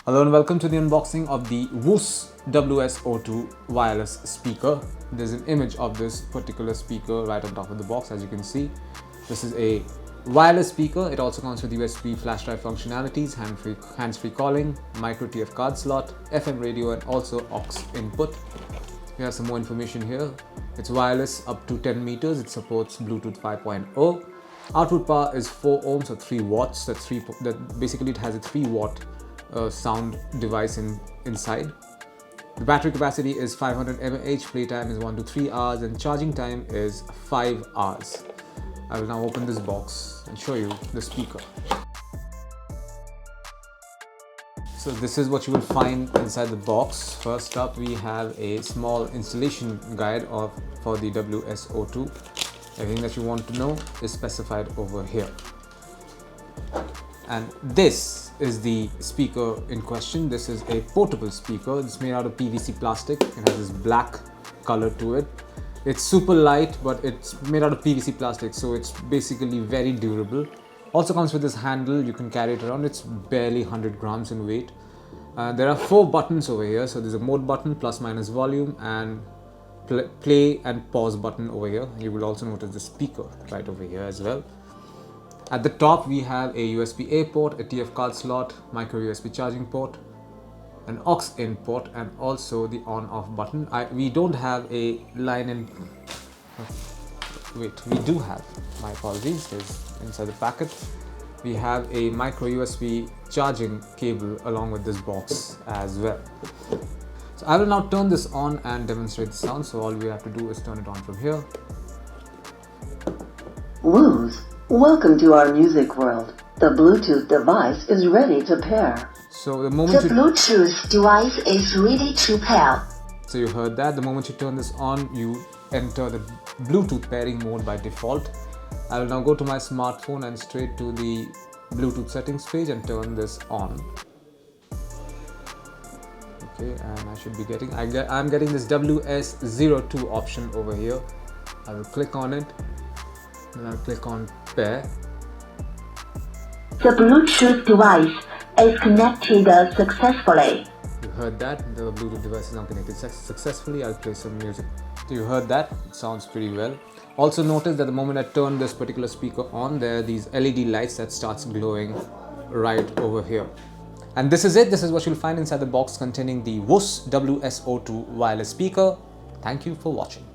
Hello and welcome to the unboxing of the WOOS WS-02 wireless speaker. There's an image of this particular speaker right on top of the box, as you can see. This is a wireless speaker. It also comes with USB flash drive functionalities, hands-free calling, micro TF card slot, FM radio and also aux input. We have some more information here. It's wireless up to 10 meters. It supports Bluetooth 5.0. Output power is 4 ohms or 3 watts. That basically it has a 3 watt sound device inside. The battery capacity is 500 mAh, playtime is 1 to 3 hours and charging time is 5 hours. I will now open this box and show you the speaker. So this is what you will find inside the box. First up we have a small installation guide for the WS-02. Everything that you want to know is specified over here. And this is the speaker in question. This is a portable speaker. It's made out of PVC plastic. It has this black color to it. It's super light, but it's made out of PVC plastic, so it's basically very durable. Also comes with this handle. You can carry it around. It's barely 100 grams in weight. There are 4 buttons over here. So there's a mode button, plus minus volume, and play and pause button over here. You will also notice the speaker right over here as well. At the top we have a USB-A port, a TF card slot, micro USB charging port, an aux in port, and also the on-off button. We don't have a line in. Wait, we do have. My apologies. There's inside the packet. We have a micro USB charging cable along with this box as well. So I will now turn this on and demonstrate the sound. So all we have to do is turn it on from here. WOOS, welcome to our music world. The Bluetooth device is ready to pair. So the moment Bluetooth device is ready to pair. So you heard that. The moment you turn this on, you enter the Bluetooth pairing mode by default. I will now go to my smartphone and straight to the Bluetooth settings page and turn this on. Okay, and I should be getting, I'm getting this WS-02 option over here. I will click on it and I'll click on pair. The Bluetooth device is connected successfully. You heard that. The Bluetooth device is now connected successfully. I'll play some music. So you heard that. It sounds pretty well. Also notice that the moment I turn this particular speaker on, there are these LED lights that starts glowing right over here. And this is it. This is what you'll find inside the box containing the WOOS WS-02 wireless speaker. Thank you for watching.